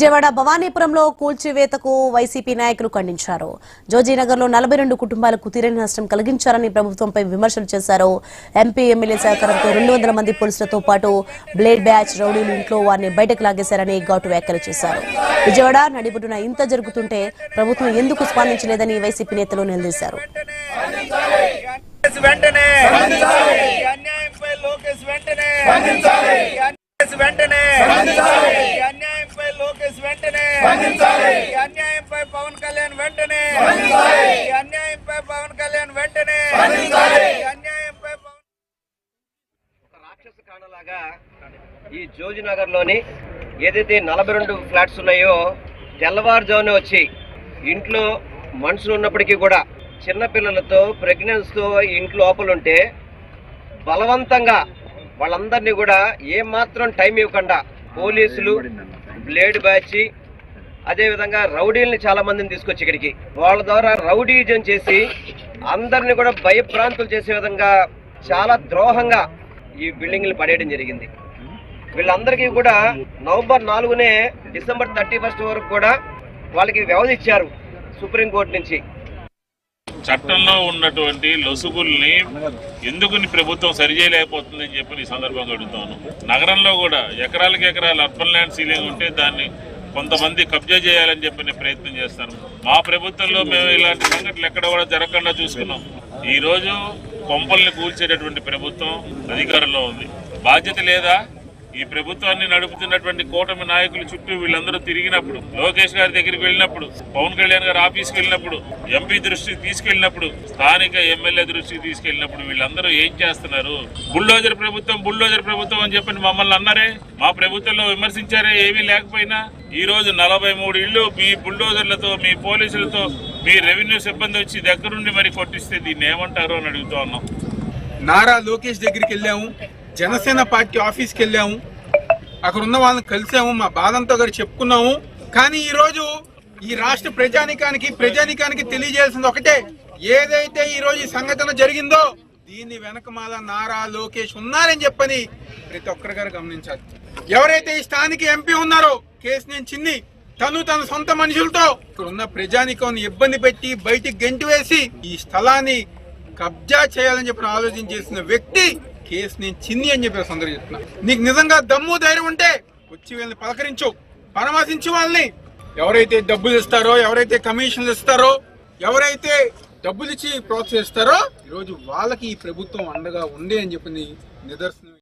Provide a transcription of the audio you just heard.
Vijayawada భవానీపురంలో కూల్చివేతకు YCP నాయకులు ఖండించారు. జోజీనగర్లో 42 కుటుంబాలకు తీరని నష్టం కలిగించారని ప్రభుత్వంపై విమర్శలు చేశారు. ఎంపీ ఎమ్మెల్యే సహకారంతో 200 మంది పోలీసులతో పాటు బ్లేడ్ బ్యాచ్ రౌడీలు ఇంట్లో వారిని బయటకు లాగేశారని ఘాటు వ్యాఖ్యలు చేశారు. విజయవాడ నడిబొడ్డున ఇంత జరుగుతుంటే ప్రభుత్వం ఎందుకు స్పందించలేదని వైసీపీ నేతలు నిలదీశారు. పవన్ కళ్యాణ్ వెంటనే రాక్షస కాండలాగా ఈ జోజినగర్ లోని ఏదైతే 42 ఫ్లాట్స్ ఉన్నాయో తెల్లవారుజామున వచ్చి ఇంట్లో మనుషులు ఉన్నప్పటికీ కూడా చిన్నపిల్లలతో ప్రెగ్నెన్సీతో ఇంట్లో లోపల ఉంటే బలవంతంగా వాళ్ళందరినీ కూడా ఏమాత్రం టైం ఇవ్వకుండా పోలీసులు బ్లేడ్ బ్యాచ్ అదేవిధంగా రౌడీల్ని చాలా మందిని తీసుకొచ్చి ఇక్కడికి వాళ్ళ ద్వారా రౌడీజం చేసి అందరినీ కూడా భయభ్రాంతులు చేసే విధంగా చాలా ద్రోహంగా ఈ బిల్డింగ్లు పడేయడం జరిగింది. వీళ్ళందరికీ కూడా నవంబర్ 4నే డిసెంబర్ 31 వరకు కూడా వాళ్ళకి వ్యవధి ఇచ్చారు సుప్రీంకోర్టు నుంచి. చట్టంలో ఉన్నటువంటి లొసుగుల్ని ఎందుకు ప్రభుత్వం సరిచేయలేకపోతుందని చెప్పి ఈ సందర్భంగా అడుగుతాను. నగరంలో కూడా ఎకరాలకి ఎకరాలు అర్బన్ ల్యాండ్ సీలింగ్ ఉంటే దాన్ని కొంతమంది కబ్జా చేయాలని చెప్పి ప్రయత్నం చేస్తాను. మా ప్రభుత్వంలో మేము ఇలాంటి సంఘటనలు ఎక్కడ కూడా జరగకుండా చూసుకున్నాం. ఈ రోజు కొంపల్ని కూల్చేటటువంటి ప్రభుత్వం అధికారంలో ఉంది. బాధ్యత లేదా? ఈ ప్రభుత్వాన్ని నడుపుతున్నటువంటి కూటమి నాయకుల చుట్టూ వీళ్ళందరూ తిరిగినప్పుడు, లోకేష్ గారి దగ్గరికి వెళ్ళినప్పుడు, పవన్ కళ్యాణ్ గారి ఆఫీస్కి వెళ్ళినప్పుడు, ఎంపీ దృష్టికి తీసుకెళ్ళినప్పుడు, స్థానిక ఎమ్మెల్యే దృష్టికి తీసుకెళ్ళినప్పుడు వీళ్ళందరూ ఏం చేస్తున్నారు? బుల్డోజర్ ప్రభుత్వం అని చెప్పి మమ్మల్ని అన్నారే, మా ప్రభుత్వంలో విమర్శించారే. ఏమీ లేకపోయినా ఈ రోజు 43 ఇళ్లు మీ బుల్డోజర్లతో, మీ పోలీసులతో, మీ రెవెన్యూ సిబ్బంది వచ్చి దగ్గరుండి మరి కొట్టిస్తే దీన్ని ఏమంటారు అని అడుగుతూ ఉన్నాం. నారా లోకేష్ దగ్గరికి వెళ్ళాము, జనసేన పార్టీ ఆఫీస్కి వెళ్ళాము, అక్కడ ఉన్న వాళ్ళని కలిసాము, మా బాధంతో గారు చెప్పుకున్నాము. కానీ ఈరోజు ఈ రాష్ట్ర ప్రజానికానికి తెలియజేయాల్సింది ఒకటే, ఏదైతే ఈరోజు ఈ సంఘటన జరిగిందో దీన్ని వెనకమాల నారా లోకేష్ ఉన్నారని చెప్పని ప్రతి ఒక్కరి గారు గమనించాలి. ఎవరైతే ఈ స్థానిక ఎంపీ ఉన్నారో కేసినేని చిన్ని, తన సొంత మనుషులతో ఇక్కడ ఉన్న ప్రజానికాన్ని ఇబ్బంది పెట్టి బయటికి గెంటి వేసి ఈ స్థలాన్ని కబ్జా చేయాలని చెప్పి ఆలోచన చేసిన వ్యక్తి కేసినేని చిన్ని అని చెప్పి సందర్భం చెప్తున్నా. నీకు నిజంగా దమ్ము ధైర్యం ఉంటే వచ్చి వీళ్ళని పలకరించు, పరామర్శించు వాళ్ళని. ఎవరైతే డబ్బులు ఇస్తారో, ఎవరైతే కమిషన్లు ఇస్తారో, ఎవరైతే డబ్బులు ఇచ్చి ప్రోత్సహిస్తారో ఈరోజు వాళ్ళకి ఈ ప్రభుత్వం అండగా ఉంది అని చెప్పి నిదర్శనం.